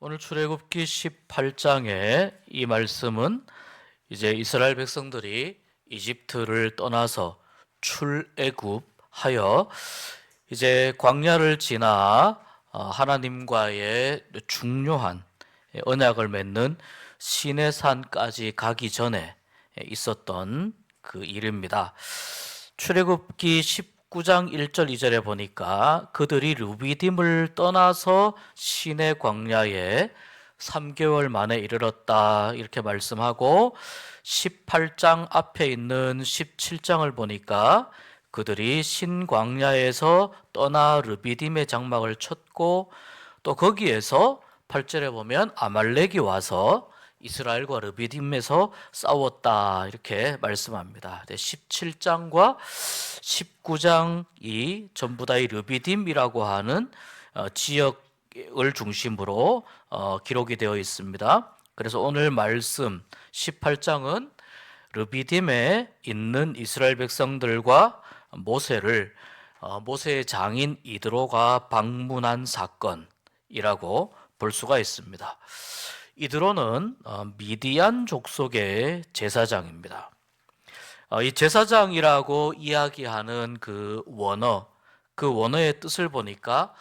오늘 출애굽기 18장의 이 말씀은 이제 이스라엘 백성들이 이집트를 떠나서 출애굽하여 이제 광야를 지나 하나님과의 중요한 언약을 맺는 시내산까지 가기 전에 있었던 그 일입니다. 출애굽기 19장 1절 2절에 보니까 그들이 르비딤을 떠나서 시내 광야에 3개월 만에 이르렀다 이렇게 말씀하고, 18장 앞에 있는 17장을 보니까 그들이 신광야에서 떠나 르비딤의 장막을 쳤고, 또 거기에서 8절에 보면 아말렉이 와서 이스라엘과 르비딤에서 싸웠다 이렇게 말씀합니다. 17장과 19장이 전부 다 이 르비딤이라고 하는 지역을 중심으로 기록이 되어 있습니다. 그래서 오늘 말씀 18장은 르비딤에 있는 이스라엘 백성들과 모세의 장인 이드로가 방문한 사건이라고 볼 수가 있습니다. 이드로는 미디안 족속의 제사장입니다. 이 제사장이라고 이야기하는 그 원어의 뜻을 보니까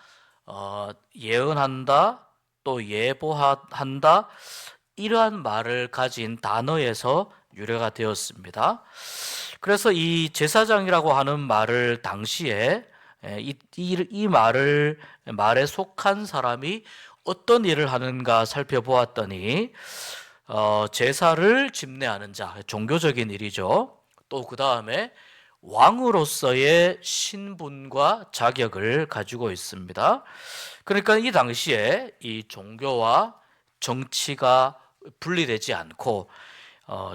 예언한다, 또 예보한다, 이러한 말을 가진 단어에서 유래가 되었습니다. 그래서 이 제사장이라고 하는 말을 당시에 이 말에 속한 사람이 어떤 일을 하는가 살펴보았더니 제사를 집례하는 자, 종교적인 일이죠. 또 그 다음에 왕으로서의 신분과 자격을 가지고 있습니다. 그러니까 이 당시에 이 종교와 정치가 분리되지 않고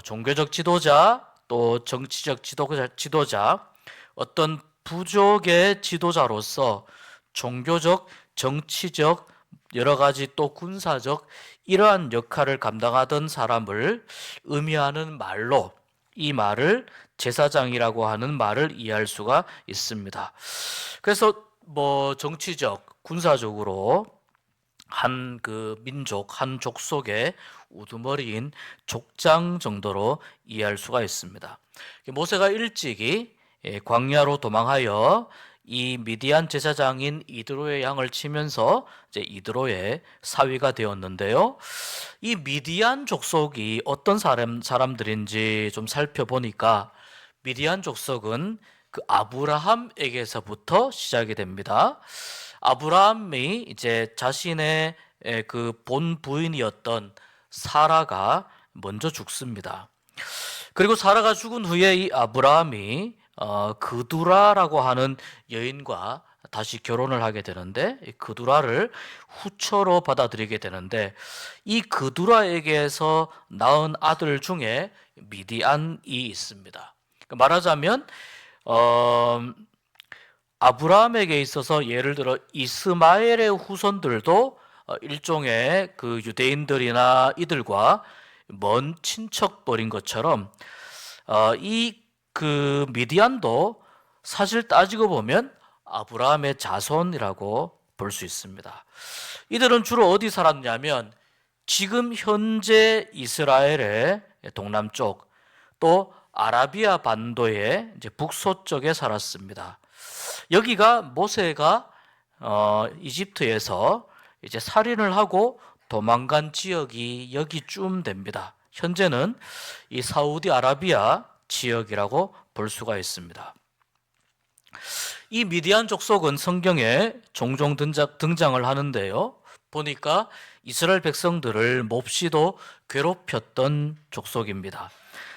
종교적 지도자 또 정치적 지도자, 어떤 부족의 지도자로서 종교적, 정치적, 여러 가지 또 군사적 이러한 역할을 감당하던 사람을 의미하는 말로 이 말을 제사장이라고 하는 말을 이해할 수가 있습니다. 그래서 정치적, 군사적으로 한 그 민족, 한 족속의 우두머리인 족장 정도로 이해할 수가 있습니다. 모세가 일찍이 광야로 도망하여 이 미디안 제사장인 이드로의 양을 치면서 이제 이드로의 사위가 되었는데요. 이 미디안 족속이 어떤 사람들인지 좀 살펴보니까 미디안 족속은 그 아브라함에게서부터 시작이 됩니다. 아브라함이 이제 자신의 그 본 부인이었던 사라가 먼저 죽습니다. 그리고 사라가 죽은 후에 이 아브라함이 그두라라고 하는 여인과 다시 결혼을 하게 되는데, 그두라를 후처로 받아들이게 되는데, 이 그두라에게서 낳은 아들 중에 미디안이 있습니다. 말하자면 아브라함에게 있어서 예를 들어 이스마엘의 후손들도 일종의 그 유대인들이나 이들과 먼 친척벌인 것처럼 이 그 미디안도 사실 따지고 보면 아브라함의 자손이라고 볼 수 있습니다. 이들은 주로 어디 살았냐면 지금 현재 이스라엘의 동남쪽, 또 아라비아 반도의 이제 북서쪽에 살았습니다. 여기가 모세가 이집트에서 이제 살인을 하고 도망간 지역이 여기쯤 됩니다. 현재는 이 사우디아라비아 지역이라고 볼 수가 있습니다. 이 미디안 족속은 성경에 종종 등장을 하는데요. 보니까 이스라엘 백성들을 몹시도 괴롭혔던 족속입니다.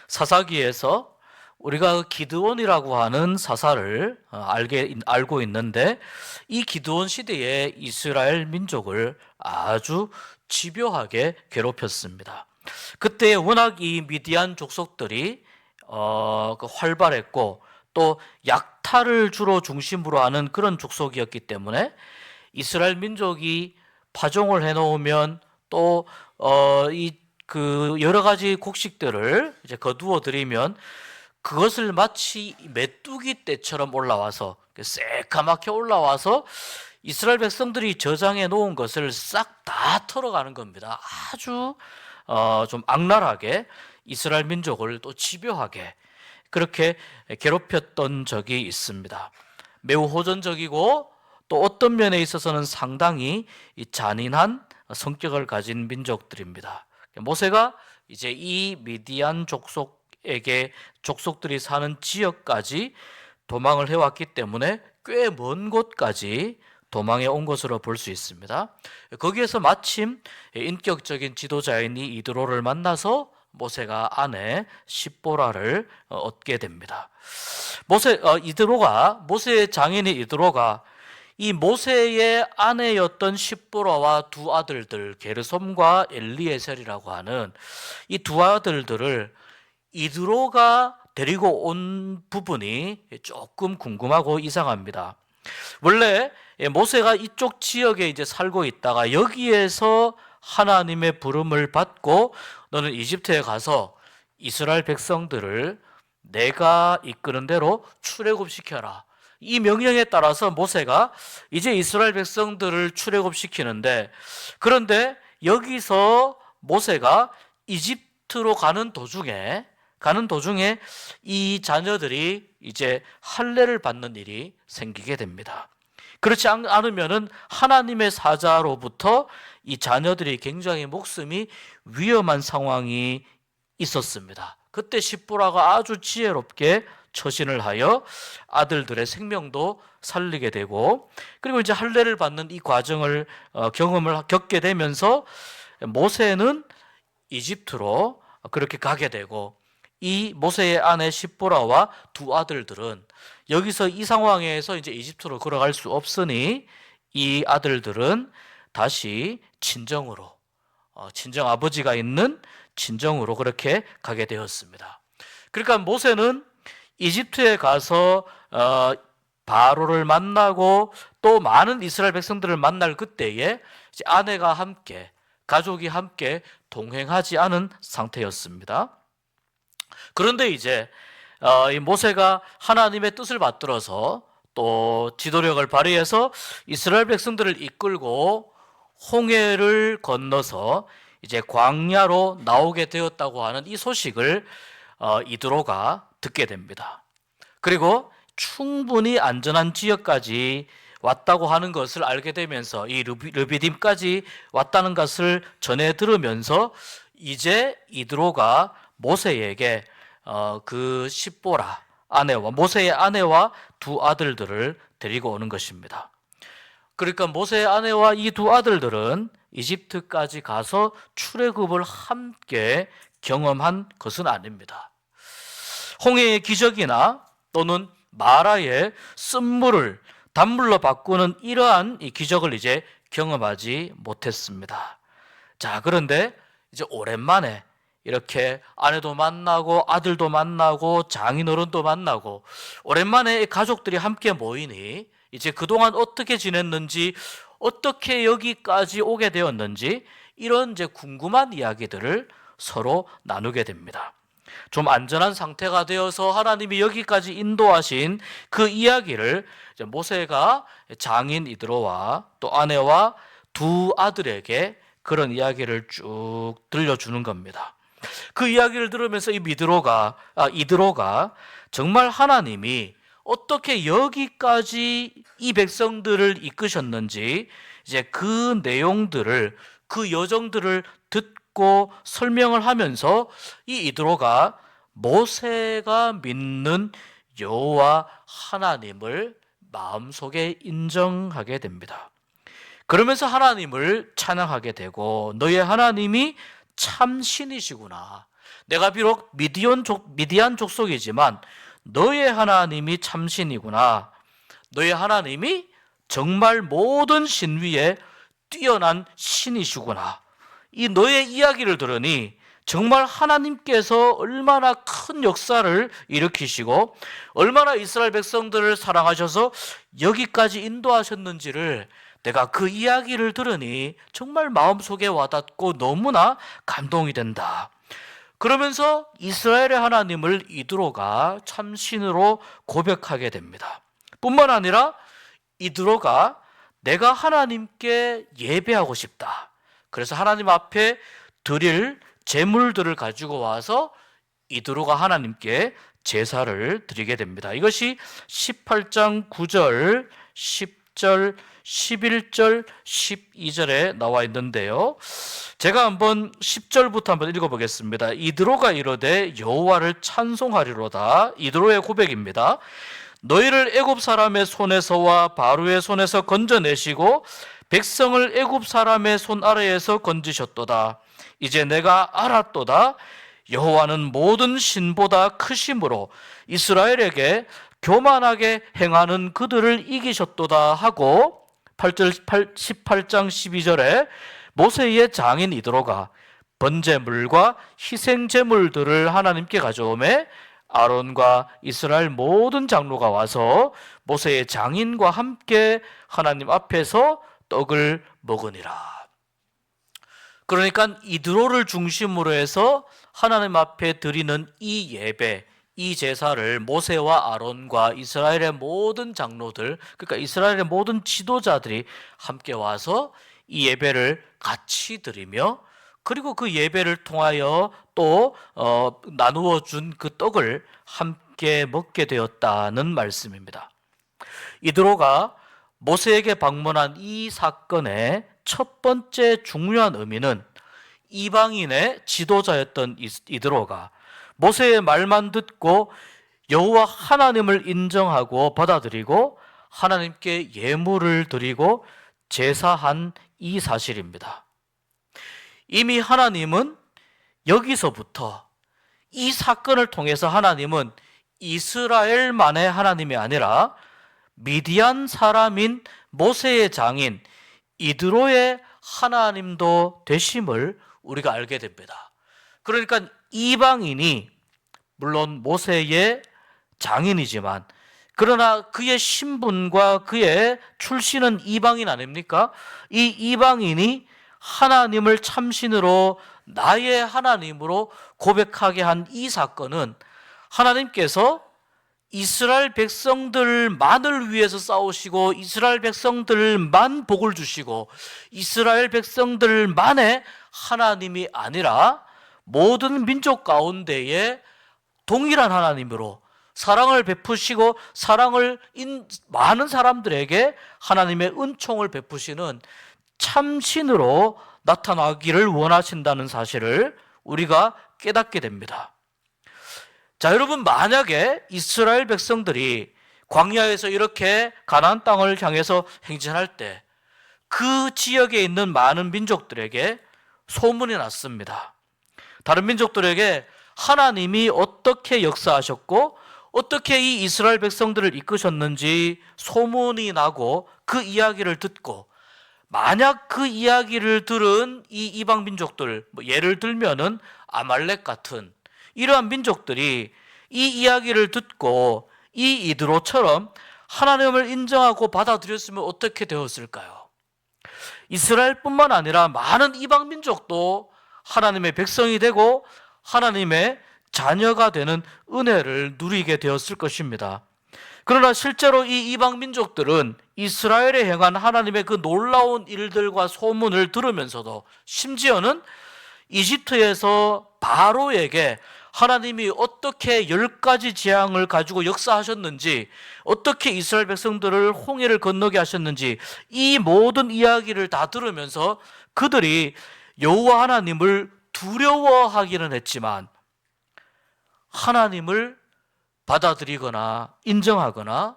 사사기에서 우리가 기드온이라고 하는 사사를 알고 있는데, 이 기드온 시대에 이스라엘 민족을 아주 집요하게 괴롭혔습니다. 그때 워낙 이 미디안 족속들이 활발했고 또 약탈을 주로 중심으로 하는 그런 족속이었기 때문에 이스라엘 민족이 파종을 해놓으면 또 그 여러 가지 곡식들을 이제 거두어 들이면 그것을 마치 메뚜기 떼처럼 올라와서 새까맣게 올라와서 이스라엘 백성들이 저장해 놓은 것을 싹 다 털어가는 겁니다. 아주 좀 악랄하게 이스라엘 민족을 또 집요하게 그렇게 괴롭혔던 적이 있습니다. 매우 호전적이고 또 어떤 면에 있어서는 상당히 잔인한 성격을 가진 민족들입니다. 모세가 이제 이 미디안 족속들이 사는 지역까지 도망을 해왔기 때문에 꽤 먼 곳까지 도망해 온 것으로 볼 수 있습니다. 거기에서 마침 인격적인 지도자인 이 이드로를 만나서 모세가 아내 십보라를 얻게 됩니다. 모세의 장인인 이드로가 이 모세의 아내였던 십보라와 두 아들들 게르솜과 엘리에셀이라고 하는 이 두 아들들을 이드로가 데리고 온 부분이 조금 궁금하고 이상합니다. 원래 모세가 이쪽 지역에 이제 살고 있다가 여기에서 하나님의 부름을 받고 너는 이집트에 가서 이스라엘 백성들을 내가 이끄는 대로 출애굽시켜라. 이 명령에 따라서 모세가 이제 이스라엘 백성들을 출애굽시키는데, 그런데 여기서 모세가 이집트로 가는 도중에 이 자녀들이 이제 할례를 받는 일이 생기게 됩니다. 그렇지 않으면은 하나님의 사자로부터 이 자녀들이 굉장히 목숨이 위험한 상황이 있었습니다. 그때 십보라가 아주 지혜롭게 처신을 하여 아들들의 생명도 살리게 되고, 그리고 이제 할례를 받는 이 과정을 겪게 되면서 모세는 이집트로 그렇게 가게 되고, 이 모세의 아내 십보라와 두 아들들은 여기서 이 상황에서 이제 이집트로 걸어갈 수 없으니 이 아들들은 다시 친정 아버지가 있는 친정으로 그렇게 가게 되었습니다. 그러니까 모세는 이집트에 가서 바로를 만나고 또 많은 이스라엘 백성들을 만날 그때에 이제 아내가 함께, 가족이 함께 동행하지 않은 상태였습니다. 그런데 이제 이 모세가 하나님의 뜻을 받들어서 또 지도력을 발휘해서 이스라엘 백성들을 이끌고 홍해를 건너서 이제 광야로 나오게 되었다고 하는 이 소식을 이드로가 듣게 됩니다. 그리고 충분히 안전한 지역까지 왔다고 하는 것을 알게 되면서 이 르비딤까지 왔다는 것을 전해 들으면서 이제 이드로가 모세에게 그 십보라 아내와 모세의 아내와 두 아들들을 데리고 오는 것입니다. 그러니까 모세의 아내와 이 두 아들들은 이집트까지 가서 출애굽을 함께 경험한 것은 아닙니다. 홍해의 기적이나 또는 마라의 쓴물을 단물로 바꾸는 이러한 이 기적을 이제 경험하지 못했습니다. 자, 그런데 이제 오랜만에 이렇게 아내도 만나고 아들도 만나고 장인어른도 만나고 오랜만에 가족들이 함께 모이니 이제 그동안 어떻게 지냈는지, 어떻게 여기까지 오게 되었는지 이런 이제 궁금한 이야기들을 서로 나누게 됩니다. 좀 안전한 상태가 되어서 하나님이 여기까지 인도하신 그 이야기를 이제 모세가 장인 이드로와 또 아내와 두 아들에게 그런 이야기를 쭉 들려주는 겁니다. 그 이야기를 들으면서 이드로가 정말 하나님이 어떻게 여기까지 이 백성들을 이끄셨는지 이제 그 내용들을, 그 여정들을 듣고 설명을 하면서 이 이드로가 모세가 믿는 여호와 하나님을 마음속에 인정하게 됩니다. 그러면서 하나님을 찬양하게 되고, 너의 하나님이 참 신이시구나. 내가 비록 미디안 족속이지만 너의 하나님이 참 신이구나. 너의 하나님이 정말 모든 신 위에 뛰어난 신이시구나. 이 너의 이야기를 들으니 정말 하나님께서 얼마나 큰 역사를 일으키시고 얼마나 이스라엘 백성들을 사랑하셔서 여기까지 인도하셨는지를 내가 그 이야기를 들으니 정말 마음속에 와닿고 너무나 감동이 된다. 그러면서 이스라엘의 하나님을 이드로가 참신으로 고백하게 됩니다. 뿐만 아니라 이드로가 내가 하나님께 예배하고 싶다. 그래서 하나님 앞에 드릴 제물들을 가지고 와서 이드로가 하나님께 제사를 드리게 됩니다. 이것이 18장 9절, 10절, 11절, 12절에 나와 있는데요. 제가 한번 10절부터 한번 읽어보겠습니다. 이드로가 이르되 여호와를 찬송하리로다. 이드로의 고백입니다. 너희를 애굽 사람의 손에서와 바로의 손에서 건져내시고 백성을 애굽 사람의 손 아래에서 건지셨도다. 이제 내가 알았도다. 여호와는 모든 신보다 크심으로 이스라엘에게 교만하게 행하는 그들을 이기셨도다 하고 18장 12절에 모세의 장인 이드로가 번제물과 희생제물들을 하나님께 가져오매 아론과 이스라엘 모든 장로가 와서 모세의 장인과 함께 하나님 앞에서 떡을 먹으니라. 그러니까 이드로를 중심으로 해서 하나님 앞에 드리는 이 예배, 이 제사를 모세와 아론과 이스라엘의 모든 장로들, 그러니까 이스라엘의 모든 지도자들이 함께 와서 이 예배를 같이 드리며, 그리고 그 예배를 통하여 또 나누어 준 그 떡을 함께 먹게 되었다는 말씀입니다. 이드로가 모세에게 방문한 이 사건의 첫 번째 중요한 의미는 이방인의 지도자였던 이드로가 모세의 말만 듣고 여호와 하나님을 인정하고 받아들이고 하나님께 예물을 드리고 제사한 이 사실입니다. 이미 하나님은 여기서부터 이 사건을 통해서 하나님은 이스라엘만의 하나님이 아니라 미디안 사람인 모세의 장인 이드로의 하나님도 되심을 우리가 알게 됩니다. 그러니까 이방인이 물론 모세의 장인이지만 그러나 그의 신분과 그의 출신은 이방인 아닙니까? 이 이방인이 하나님을 참신으로 나의 하나님으로 고백하게 한 이 사건은 하나님께서 이스라엘 백성들만을 위해서 싸우시고 이스라엘 백성들만 복을 주시고 이스라엘 백성들만의 하나님이 아니라 모든 민족 가운데에 동일한 하나님으로 사랑을 베푸시고 많은 사람들에게 하나님의 은총을 베푸시는 참신으로 나타나기를 원하신다는 사실을 우리가 깨닫게 됩니다. 자, 여러분, 만약에 이스라엘 백성들이 광야에서 이렇게 가나안 땅을 향해서 행진할 때 그 지역에 있는 많은 민족들에게 소문이 났습니다. 다른 민족들에게 하나님이 어떻게 역사하셨고 어떻게 이 이스라엘 백성들을 이끄셨는지 소문이 나고 그 이야기를 듣고 만약 그 이야기를 들은 이 이방 민족들, 예를 들면은 아말렉 같은 이러한 민족들이 이 이야기를 듣고 이 이드로처럼 하나님을 인정하고 받아들였으면 어떻게 되었을까요? 이스라엘뿐만 아니라 많은 이방 민족도 하나님의 백성이 되고 하나님의 자녀가 되는 은혜를 누리게 되었을 것입니다. 그러나 실제로 이 이방 민족들은 이스라엘에 행한 하나님의 그 놀라운 일들과 소문을 들으면서도 심지어는 이집트에서 바로에게 하나님이 어떻게 10가지 재앙을 가지고 역사하셨는지, 어떻게 이스라엘 백성들을 홍해를 건너게 하셨는지 이 모든 이야기를 다 들으면서 그들이 여호와 하나님을 두려워하기는 했지만 하나님을 받아들이거나 인정하거나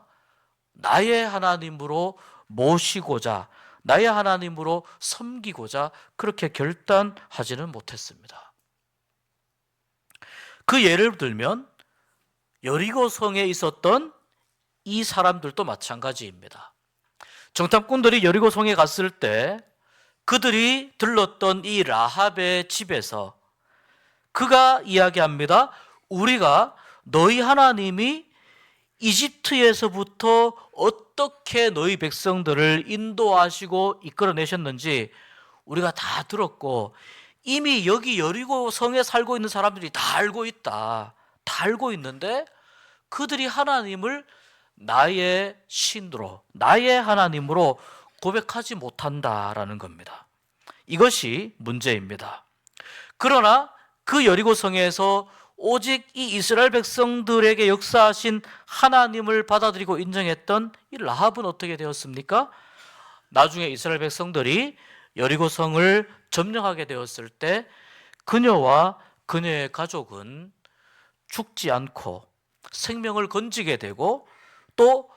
나의 하나님으로 모시고자, 나의 하나님으로 섬기고자 그렇게 결단하지는 못했습니다. 그 예를 들면 여리고성에 있었던 이 사람들도 마찬가지입니다. 정탐꾼들이 여리고성에 갔을 때 그들이 들렀던 이 라합의 집에서 그가 이야기합니다. 우리가 너희 하나님이 이집트에서부터 어떻게 너희 백성들을 인도하시고 이끌어내셨는지 우리가 다 들었고 이미 여기 여리고 성에 살고 있는 사람들이 다 알고 있다. 다 알고 있는데 그들이 하나님을 나의 신으로, 나의 하나님으로 고백하지 못한다라는 겁니다. 이것이 문제입니다. 그러나 그 여리고성에서 오직 이 이스라엘 백성들에게 역사하신 하나님을 받아들이고 인정했던 이 라합은 어떻게 되었습니까? 나중에 이스라엘 백성들이 여리고성을 점령하게 되었을 때 그녀와 그녀의 가족은 죽지 않고 생명을 건지게 되고 또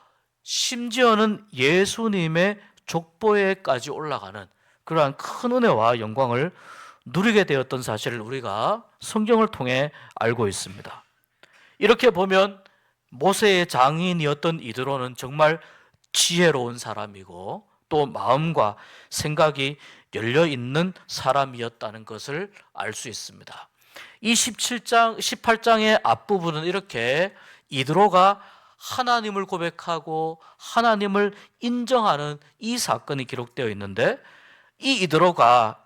심지어는 예수님의 족보에까지 올라가는 그러한 큰 은혜와 영광을 누리게 되었던 사실을 우리가 성경을 통해 알고 있습니다. 이렇게 보면 모세의 장인이었던 이드로는 정말 지혜로운 사람이고 또 마음과 생각이 열려있는 사람이었다는 것을 알 수 있습니다. 이 18장의 앞부분은 이렇게 이드로가 하나님을 고백하고 하나님을 인정하는 이 사건이 기록되어 있는데 이 이드로가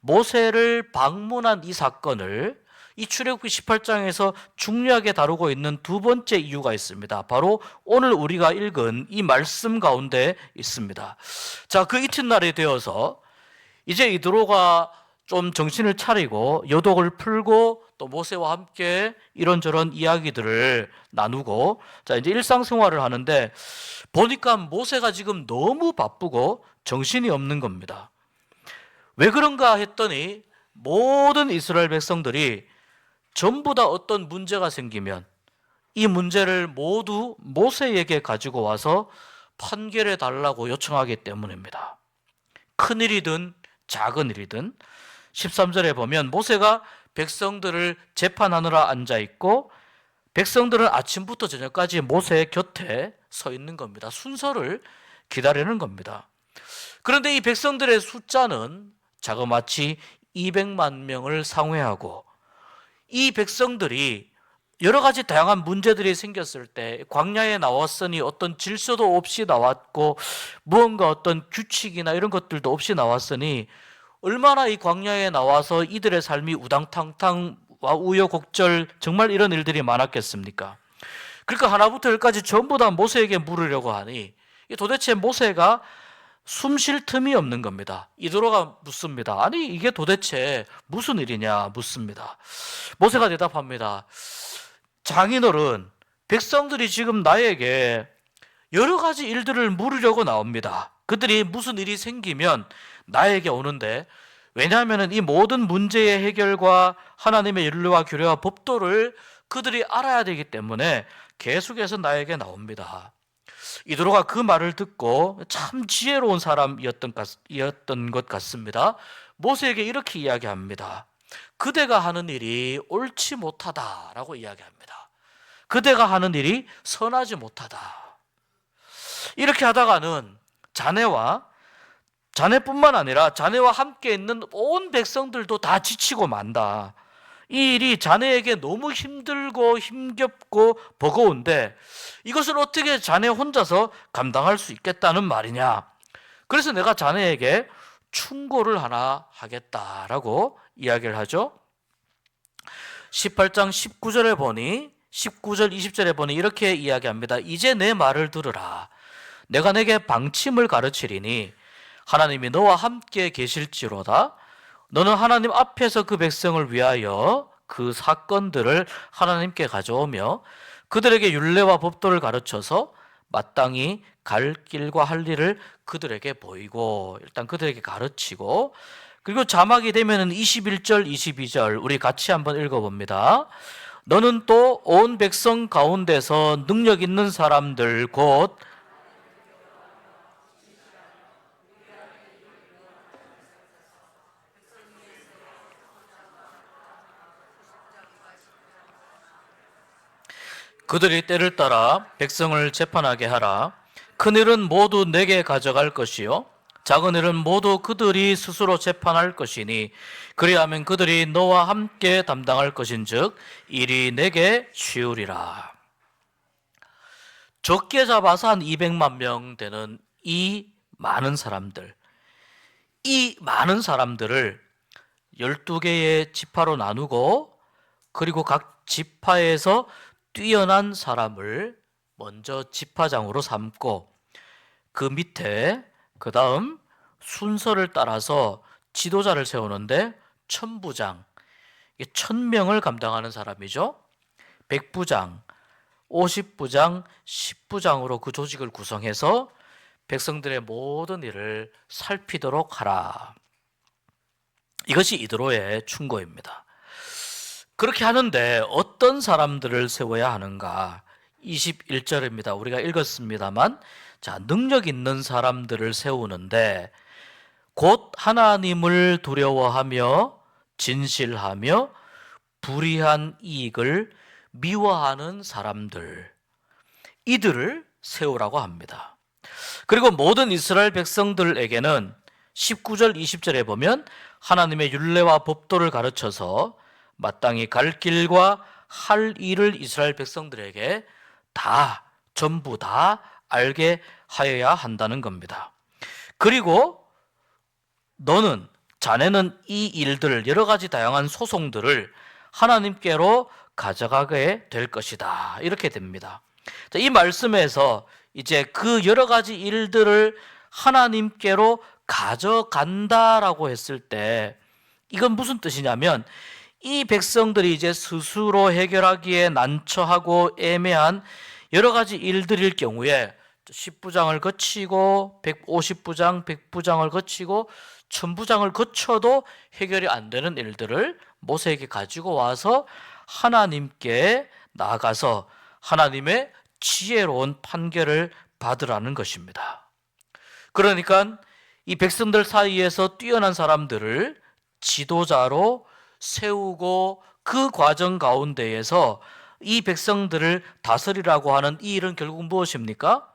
모세를 방문한 이 사건을 이 출애굽기 18장에서 중요하게 다루고 있는 두 번째 이유가 있습니다. 바로 오늘 우리가 읽은 이 말씀 가운데 있습니다. 자, 그 이튿날이 되어서 이제 이드로가 좀 정신을 차리고 여독을 풀고 또 모세와 함께 이런저런 이야기들을 나누고 자 이제 일상생활을 하는데 보니까 모세가 지금 너무 바쁘고 정신이 없는 겁니다. 왜 그런가 했더니 모든 이스라엘 백성들이 전부 다 어떤 문제가 생기면 이 문제를 모두 모세에게 가지고 와서 판결해 달라고 요청하기 때문입니다. 큰일이든 작은 일이든 13절에 보면 모세가 백성들을 재판하느라 앉아있고 백성들은 아침부터 저녁까지 모세 곁에 서 있는 겁니다. 순서를 기다리는 겁니다. 그런데 이 백성들의 숫자는 자그마치 200만 명을 상회하고 이 백성들이 여러 가지 다양한 문제들이 생겼을 때 광야에 나왔으니 어떤 질서도 없이 나왔고 무언가 어떤 규칙이나 이런 것들도 없이 나왔으니 얼마나 이 광야에 나와서 이들의 삶이 우당탕탕 우여곡절 정말 이런 일들이 많았겠습니까? 그러니까 하나부터 열까지 전부 다 모세에게 물으려고 하니 도대체 모세가 숨 쉴 틈이 없는 겁니다. 이드로가 묻습니다. 아니 이게 도대체 무슨 일이냐 묻습니다. 모세가 대답합니다. 장인어른, 백성들이 지금 나에게 여러 가지 일들을 물으려고 나옵니다. 그들이 무슨 일이 생기면 나에게 오는데 왜냐하면 이 모든 문제의 해결과 하나님의 윤리와 규례와 법도를 그들이 알아야 되기 때문에 계속해서 나에게 나옵니다. 이드로가 그 말을 듣고 참 지혜로운 사람이었던 것 같습니다. 모세에게 이렇게 이야기합니다. 그대가 하는 일이 옳지 못하다라고 이야기합니다. 그대가 하는 일이 선하지 못하다. 이렇게 하다가는 자네뿐만 아니라 자네와 함께 있는 온 백성들도 다 지치고 만다. 이 일이 자네에게 너무 힘들고 힘겹고 버거운데 이것을 어떻게 자네 혼자서 감당할 수 있겠다는 말이냐. 그래서 내가 자네에게 충고를 하나 하겠다라고 이야기를 하죠. 18장 19절 20절에 보니 이렇게 이야기합니다. 이제 내 말을 들으라. 내가 내게 방침을 가르치리니 하나님이 너와 함께 계실지로다. 너는 하나님 앞에서 그 백성을 위하여 그 사건들을 하나님께 가져오며 그들에게 율례와 법도를 가르쳐서 마땅히 갈 길과 할 일을 그들에게 보이고 일단 그들에게 가르치고 그리고 자막이 되면은 21절 22절 우리 같이 한번 읽어봅니다. 너는 또 온 백성 가운데서 능력 있는 사람들 곧 그들이 때를 따라 백성을 재판하게 하라. 큰 일은 모두 내게 가져갈 것이요 작은 일은 모두 그들이 스스로 재판할 것이니 그리하면 그들이 너와 함께 담당할 것인즉 일이 내게 쉬우리라. 적게 잡아서 한 200만 명 되는 이 많은 사람들을 12개의 지파로 나누고 그리고 각 지파에서 뛰어난 사람을 먼저 지파장으로 삼고 그 밑에 그 다음 순서를 따라서 지도자를 세우는데 천부장, 이게 1000명을 감당하는 사람이죠. 백부장, 50부장, 10부장으로 그 조직을 구성해서 백성들의 모든 일을 살피도록 하라. 이것이 이드로의 충고입니다. 그렇게 하는데 어떤 사람들을 세워야 하는가? 21절입니다. 우리가 읽었습니다만, 자, 능력 있는 사람들을 세우는데 곧 하나님을 두려워하며 진실하며 불의한 이익을 미워하는 사람들, 이들을 세우라고 합니다. 그리고 모든 이스라엘 백성들에게는 19절 20절에 보면 하나님의 율례와 법도를 가르쳐서 마땅히 갈 길과 할 일을 이스라엘 백성들에게 다 전부 다 알게 하여야 한다는 겁니다. 그리고 너는, 자네는 이 일들을, 여러 가지 다양한 소송들을 하나님께로 가져가게 될 것이다. 이렇게 됩니다. 이 말씀에서 이제 그 여러 가지 일들을 하나님께로 가져간다라고 했을 때 이건 무슨 뜻이냐면, 이 백성들이 이제 스스로 해결하기에 난처하고 애매한 여러 가지 일들일 경우에 10부장을 거치고 150부장, 100부장을 거치고 1000부장을 거쳐도 해결이 안 되는 일들을 모세에게 가지고 와서 하나님께 나아가서 하나님의 지혜로운 판결을 받으라는 것입니다. 그러니까 이 백성들 사이에서 뛰어난 사람들을 지도자로 세우고 그 과정 가운데에서 이 백성들을 다스리라고 하는 이 일은 결국 무엇입니까?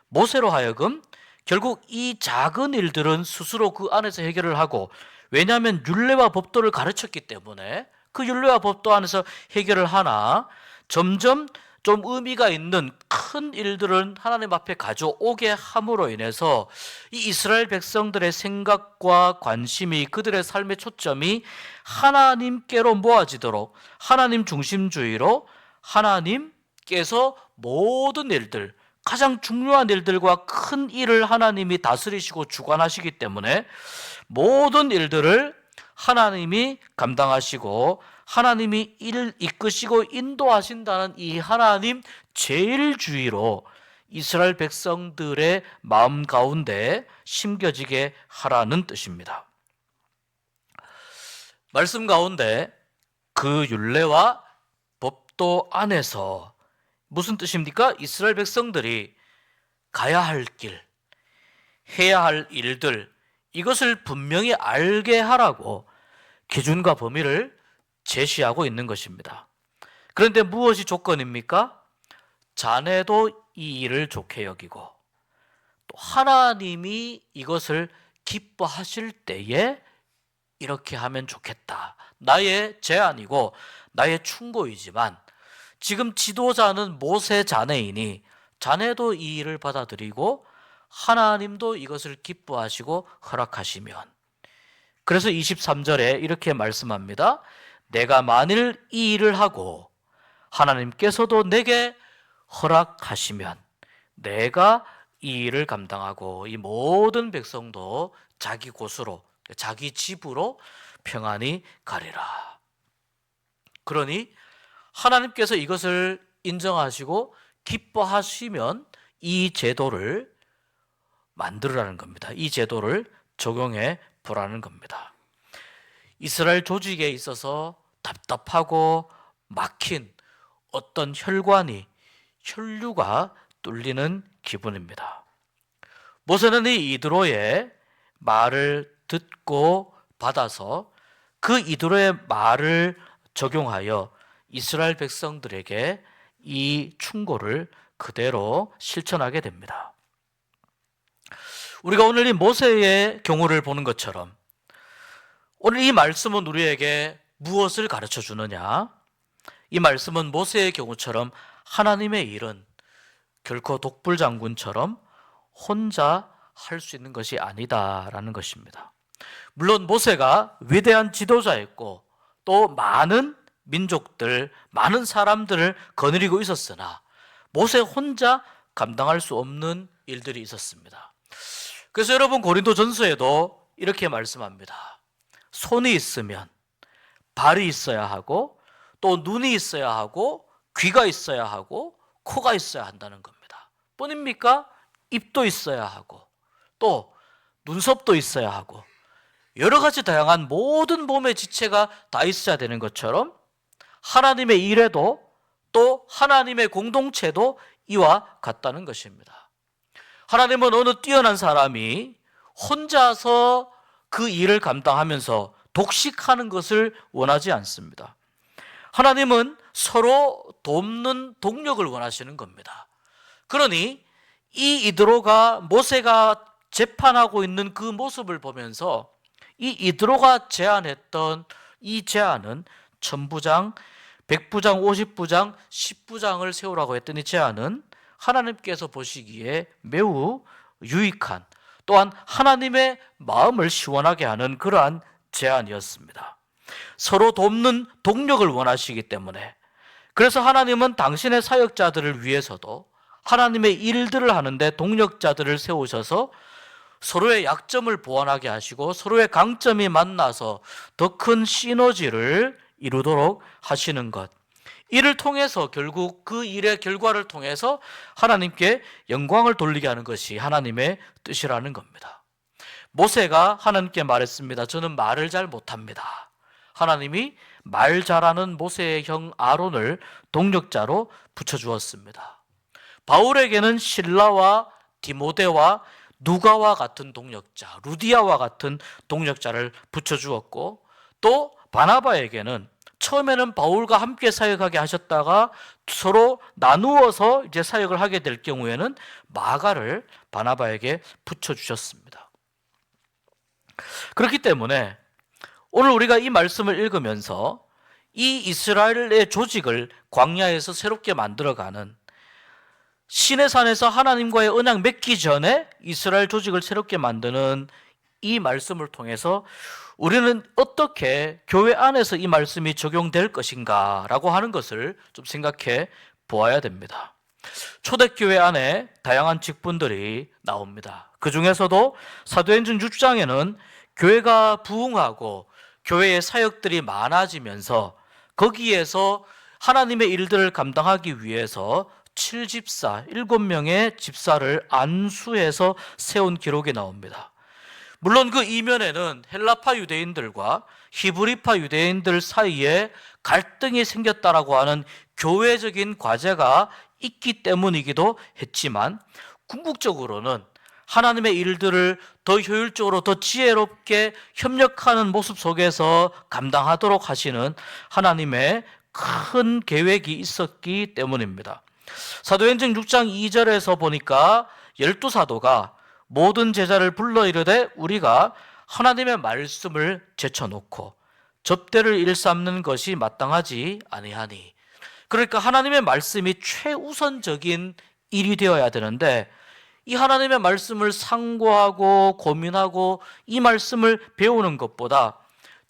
모세로 하여금 결국 이 작은 일들은 스스로 그 안에서 해결을 하고, 왜냐하면 율례와 법도를 가르쳤기 때문에 그 율례와 법도 안에서 해결을 하나 점점 좀 의미가 있는 큰 일들은 하나님 앞에 가져오게 함으로 인해서 이 이스라엘 백성들의 생각과 관심이, 그들의 삶의 초점이 하나님께로 모아지도록, 하나님 중심주의로 하나님께서 모든 일들, 가장 중요한 일들과 큰 일을 하나님이 다스리시고 주관하시기 때문에 모든 일들을 하나님이 감당하시고 하나님이 일을 이끄시고 인도하신다는 이 하나님 제일주의로 이스라엘 백성들의 마음 가운데 심겨지게 하라는 뜻입니다. 말씀 가운데 그 율례와 법도 안에서 무슨 뜻입니까? 이스라엘 백성들이 가야 할 길, 해야 할 일들, 이것을 분명히 알게 하라고 기준과 범위를 제시하고 있는 것입니다. 그런데 무엇이 조건입니까? 자네도 이 일을 좋게 여기고 또 하나님이 이것을 기뻐하실 때에 이렇게 하면 좋겠다. 나의 제안이고 나의 충고이지만 지금 지도자는 모세 자네이니 자네도 이 일을 받아들이고 하나님도 이것을 기뻐하시고 허락하시면, 그래서 23절에 이렇게 말씀합니다. 내가 만일 이 일을 하고 하나님께서도 내게 허락하시면 내가 이 일을 감당하고 이 모든 백성도 자기 곳으로, 자기 집으로 평안히 가리라. 그러니 하나님께서 이것을 인정하시고 기뻐하시면 이 제도를 만들으라는 겁니다. 이 제도를 적용해 보라는 겁니다. 이스라엘 조직에 있어서 답답하고 막힌 어떤 혈류가 뚫리는 기분입니다. 모세는 이 이드로의 말을 듣고 받아서 그 이드로의 말을 적용하여 이스라엘 백성들에게 이 충고를 그대로 실천하게 됩니다. 우리가 오늘 이 모세의 경우를 보는 것처럼 오늘 이 말씀은 우리에게 무엇을 가르쳐 주느냐? 이 말씀은 모세의 경우처럼 하나님의 일은 결코 독불장군처럼 혼자 할 수 있는 것이 아니다라는 것입니다. 물론 모세가 위대한 지도자였고 또 많은 민족들, 많은 사람들을 거느리고 있었으나 모세 혼자 감당할 수 없는 일들이 있었습니다. 그래서 여러분 고린도전서에도 이렇게 말씀합니다. 손이 있으면 발이 있어야 하고 또 눈이 있어야 하고 귀가 있어야 하고 코가 있어야 한다는 겁니다. 뿐입니까? 입도 있어야 하고 또 눈썹도 있어야 하고 여러 가지 다양한 모든 몸의 지체가 다 있어야 되는 것처럼 하나님의 일에도 또 하나님의 공동체도 이와 같다는 것입니다. 하나님은 어느 뛰어난 사람이 혼자서 그 일을 감당하면서 독식하는 것을 원하지 않습니다. 하나님은 서로 돕는 동력을 원하시는 겁니다. 그러니 이 이드로가 모세가 재판하고 있는 그 모습을 보면서 이 이드로가 제안했던 이 제안은 1000부장, 100부장, 50부장, 10부장을 세우라고 했던 이 제안은 하나님께서 보시기에 매우 유익한, 또한 하나님의 마음을 시원하게 하는 그러한 제안이었습니다. 서로 돕는 동력을 원하시기 때문에, 그래서 하나님은 당신의 사역자들을 위해서도 하나님의 일들을 하는데 동력자들을 세우셔서 서로의 약점을 보완하게 하시고 서로의 강점이 만나서 더 큰 시너지를 이루도록 하시는 것, 이를 통해서 결국 그 일의 결과를 통해서 하나님께 영광을 돌리게 하는 것이 하나님의 뜻이라는 겁니다. 모세가 하나님께 말했습니다. 저는 말을 잘 못합니다. 하나님이 말 잘하는 모세의 형 아론을 동력자로 붙여주었습니다. 바울에게는 실라와 디모데와 누가와 같은 동력자, 루디아와 같은 동력자를 붙여주었고, 또 바나바에게는 처음에는 바울과 함께 사역하게 하셨다가 서로 나누어서 이제 사역을 하게 될 경우에는 마가를 바나바에게 붙여주셨습니다. 그렇기 때문에 오늘 우리가 이 말씀을 읽으면서 이 이스라엘의 조직을 광야에서 새롭게 만들어가는, 시내산에서 하나님과의 언약 맺기 전에 이스라엘 조직을 새롭게 만드는 이 말씀을 통해서 우리는 어떻게 교회 안에서 이 말씀이 적용될 것인가 라고 하는 것을 좀 생각해 보아야 됩니다. 초대교회 안에 다양한 직분들이 나옵니다. 그 중에서도 사도행전 6장에는 교회가 부흥하고 교회의 사역들이 많아지면서 거기에서 하나님의 일들을 감당하기 위해서 7명의 집사를 안수해서 세운 기록이 나옵니다. 물론 그 이면에는 헬라파 유대인들과 히브리파 유대인들 사이에 갈등이 생겼다라고 하는 교회적인 과제가 있기 때문이기도 했지만, 궁극적으로는 하나님의 일들을 더 효율적으로 더 지혜롭게 협력하는 모습 속에서 감당하도록 하시는 하나님의 큰 계획이 있었기 때문입니다. 사도행전 6장 2절에서 보니까 12사도가 모든 제자를 불러 이르되 우리가 하나님의 말씀을 제쳐놓고 접대를 일삼는 것이 마땅하지 아니하니. 그러니까 하나님의 말씀이 최우선적인 일이 되어야 되는데, 이 하나님의 말씀을 상고하고 고민하고 이 말씀을 배우는 것보다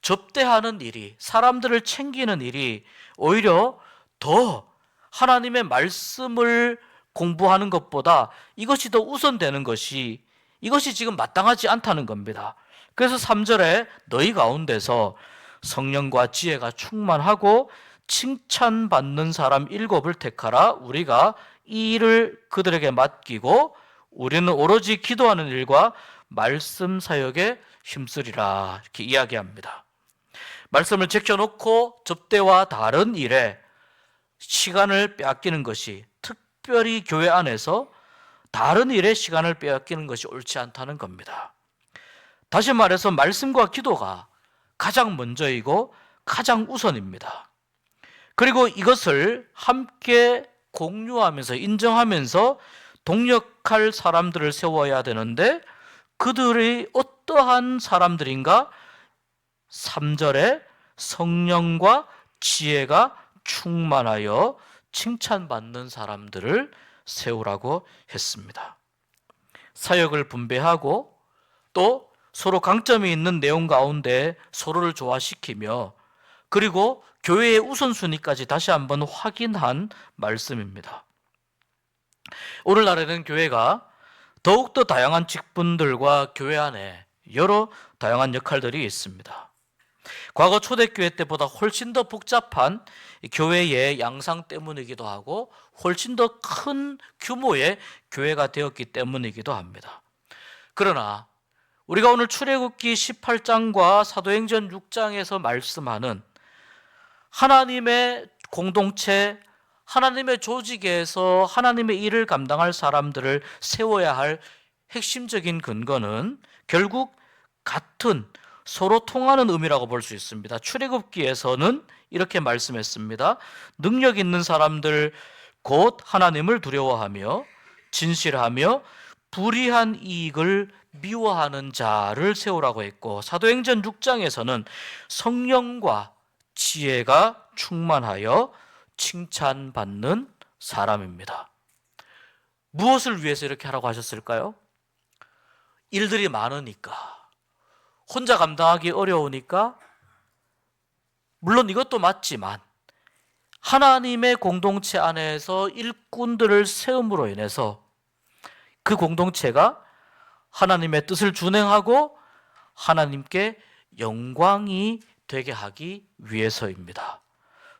접대하는 일이, 사람들을 챙기는 일이 오히려 더 하나님의 말씀을 공부하는 것보다 이것이 더 우선되는 것이, 이것이 지금 마땅하지 않다는 겁니다. 그래서 3절에 너희 가운데서 성령과 지혜가 충만하고 칭찬받는 사람 7을 택하라. 우리가 이 일을 그들에게 맡기고 우리는 오로지 기도하는 일과 말씀 사역에 힘쓰리라. 이렇게 이야기합니다. 말씀을 제껴놓고 접대와 다른 일에 시간을 빼앗기는 것이, 특별히 교회 안에서 다른 일에 시간을 빼앗기는 것이 옳지 않다는 겁니다. 다시 말해서 말씀과 기도가 가장 먼저이고 가장 우선입니다. 그리고 이것을 함께 공유하면서 인정하면서 동력할 사람들을 세워야 되는데, 그들이 어떠한 사람들인가? 3절에 성령과 지혜가 충만하여 칭찬받는 사람들을 세우라고 했습니다. 사역을 분배하고 또 서로 강점이 있는 내용 가운데 서로를 조화시키며, 그리고 교회의 우선순위까지 다시 한번 확인한 말씀입니다. 오늘날에는 교회가 더욱더 다양한 직분들과 교회 안에 여러 다양한 역할들이 있습니다. 과거 초대교회 때보다 훨씬 더 복잡한 교회의 양상 때문이기도 하고 훨씬 더 큰 규모의 교회가 되었기 때문이기도 합니다. 그러나 우리가 오늘 출애굽기 18장과 사도행전 6장에서 말씀하는 하나님의 공동체, 하나님의 조직에서 하나님의 일을 감당할 사람들을 세워야 할 핵심적인 근거는 결국 같은 서로 통하는 의미라고 볼 수 있습니다. 출애굽기에서는 이렇게 말씀했습니다. 능력 있는 사람들 곧 하나님을 두려워하며 진실하며 불의한 이익을 미워하는 자를 세우라고 했고, 사도행전 6장에서는 성령과 지혜가 충만하여 칭찬받는 사람입니다. 무엇을 위해서 이렇게 하라고 하셨을까요? 일들이 많으니까, 혼자 감당하기 어려우니까, 물론 이것도 맞지만 하나님의 공동체 안에서 일꾼들을 세움으로 인해서 그 공동체가 하나님의 뜻을 준행하고 하나님께 영광이 되게 하기 위해서입니다.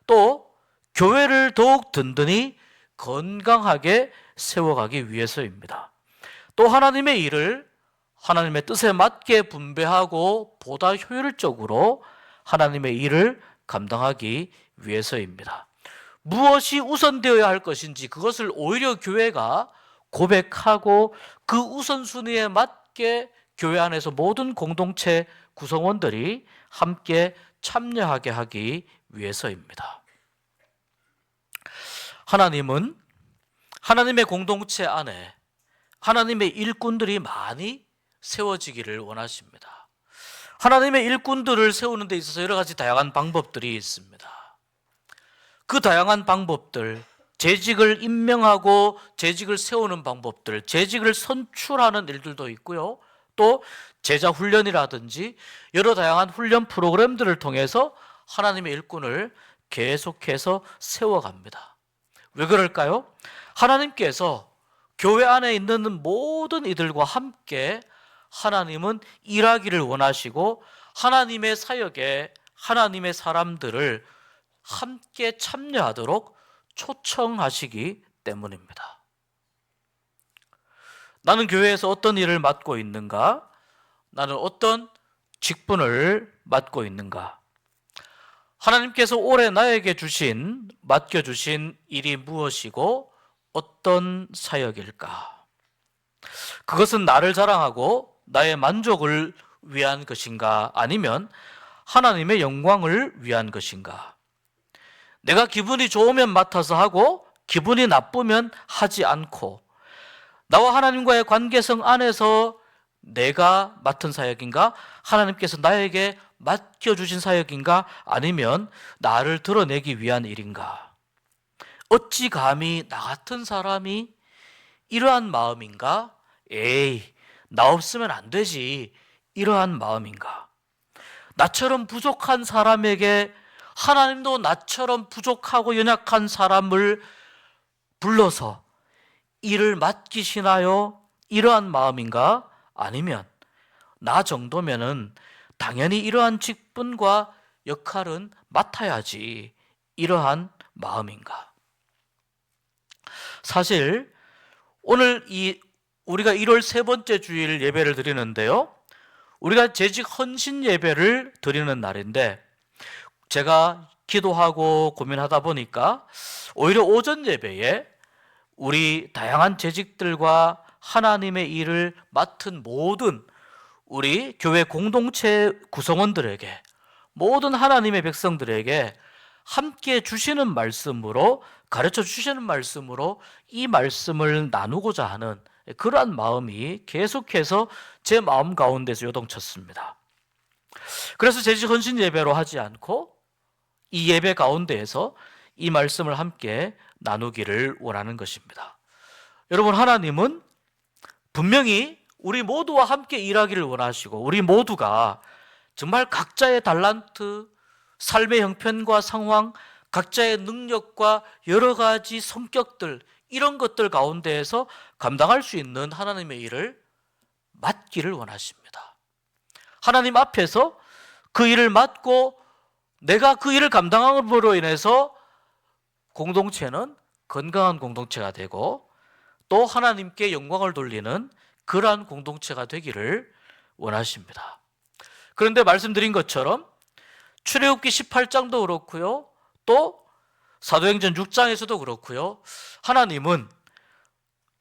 또 교회를 더욱 든든히 건강하게 세워가기 위해서입니다. 또 하나님의 일을 하나님의 뜻에 맞게 분배하고 보다 효율적으로 하나님의 일을 감당하기 위해서입니다. 무엇이 우선되어야 할 것인지 그것을 오히려 교회가 고백하고 그 우선순위에 맞게 교회 안에서 모든 공동체 구성원들이 함께 참여하게 하기 위해서입니다. 하나님은 하나님의 공동체 안에 하나님의 일꾼들이 많이 세워지기를 원하십니다. 하나님의 일꾼들을 세우는 데 있어서 여러 가지 다양한 방법들이 있습니다. 그 다양한 방법들, 재직을 임명하고 재직을 세우는 방법들, 재직을 선출하는 일들도 있고요. 또 제자 훈련이라든지 여러 다양한 훈련 프로그램들을 통해서 하나님의 일꾼을 계속해서 세워갑니다. 왜 그럴까요? 하나님께서 교회 안에 있는 모든 이들과 함께 하나님은 일하기를 원하시고 하나님의 사역에 하나님의 사람들을 함께 참여하도록 초청하시기 때문입니다. 나는 교회에서 어떤 일을 맡고 있는가? 나는 어떤 직분을 맡고 있는가? 하나님께서 올해 나에게 맡겨주신 일이 무엇이고 어떤 사역일까? 그것은 나를 자랑하고 나의 만족을 위한 것인가? 아니면 하나님의 영광을 위한 것인가? 내가 기분이 좋으면 맡아서 하고 기분이 나쁘면 하지 않고 나와 하나님과의 관계성 안에서 내가 맡은 사역인가? 하나님께서 나에게 맡겨주신 사역인가? 아니면 나를 드러내기 위한 일인가? 어찌 감히 나 같은 사람이 이러한 마음인가? 에이, 나 없으면 안 되지. 이러한 마음인가? 나처럼 부족한 사람에게 하나님도 나처럼 부족하고 연약한 사람을 불러서 일을 맡기시나요? 이러한 마음인가? 아니면 나 정도면은 당연히 이러한 직분과 역할은 맡아야지. 이러한 마음인가? 사실 오늘 우리가 1월 세 번째 주일 예배를 드리는데요. 우리가 재직 헌신 예배를 드리는 날인데 제가 기도하고 고민하다 보니까 오히려 오전 예배에 우리 다양한 재직들과 하나님의 일을 맡은 모든 우리 교회 공동체 구성원들에게, 모든 하나님의 백성들에게 함께 주시는 말씀으로, 가르쳐 주시는 말씀으로 이 말씀을 나누고자 하는 그러한 마음이 계속해서 제 마음 가운데서 요동쳤습니다. 그래서 재직 헌신 예배로 하지 않고 이 예배 가운데에서 이 말씀을 함께 나누기를 원하는 것입니다. 여러분, 하나님은 분명히 우리 모두와 함께 일하기를 원하시고 우리 모두가 정말 각자의 달란트, 삶의 형편과 상황, 각자의 능력과 여러 가지 성격들, 이런 것들 가운데에서 감당할 수 있는 하나님의 일을 맡기를 원하십니다. 하나님 앞에서 그 일을 맡고 내가 그 일을 감당함으로 인해서 공동체는 건강한 공동체가 되고 또 하나님께 영광을 돌리는 그러한 공동체가 되기를 원하십니다. 그런데 말씀드린 것처럼 출애굽기 18장도 그렇고요. 또 사도행전 6장에서도 그렇고요. 하나님은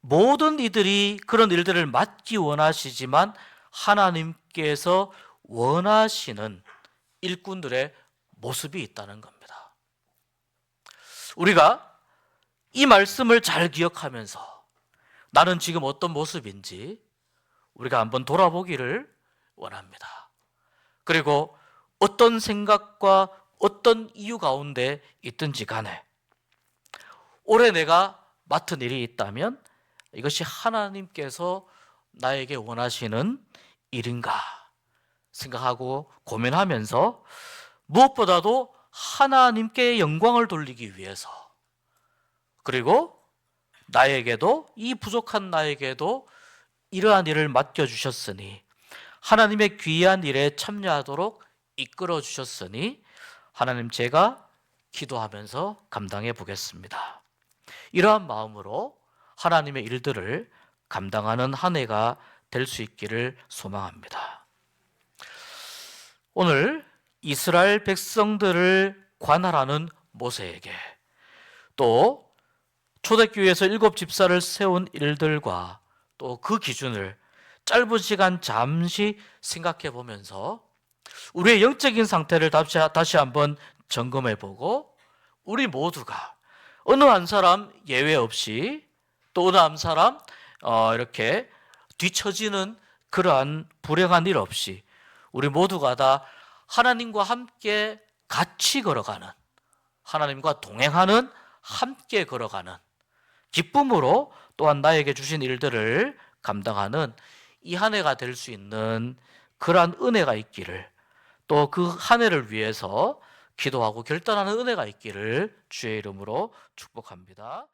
모든 이들이 그런 일들을 맡기 원하시지만 하나님께서 원하시는 일꾼들의 모습이 있다는 겁니다. 우리가 이 말씀을 잘 기억하면서 나는 지금 어떤 모습인지 우리가 한번 돌아보기를 원합니다. 그리고 어떤 생각과 어떤 이유 가운데 있든지 간에 올해 내가 맡은 일이 있다면 이것이 하나님께서 나에게 원하시는 일인가 생각하고 고민하면서 무엇보다도 하나님께 영광을 돌리기 위해서 그리고 나에게도 이 부족한 나에게도 이러한 일을 맡겨주셨으니 하나님의 귀한 일에 참여하도록 이끌어 주셨으니 하나님 제가 기도하면서 감당해 보겠습니다. 이러한 마음으로 하나님의 일들을 감당하는 한 해가 될 수 있기를 소망합니다. 오늘 이스라엘 백성들을 관할하는 모세에게 또 초대교회에서 7 집사를 세운 일들과 또 그 기준을 짧은 시간 잠시 생각해 보면서 우리의 영적인 상태를 다시 한번 점검해 보고 우리 모두가 어느 한 사람 예외 없이 또 어느 한 사람 이렇게 뒤처지는 그러한 불행한 일 없이 우리 모두가 다 하나님과 함께 같이 걸어가는 하나님과 동행하는 함께 걸어가는 기쁨으로 또한 나에게 주신 일들을 감당하는 이 한 해가 될 수 있는 그러한 은혜가 있기를 또 그 한 해를 위해서 기도하고 결단하는 은혜가 있기를 주의 이름으로 축복합니다.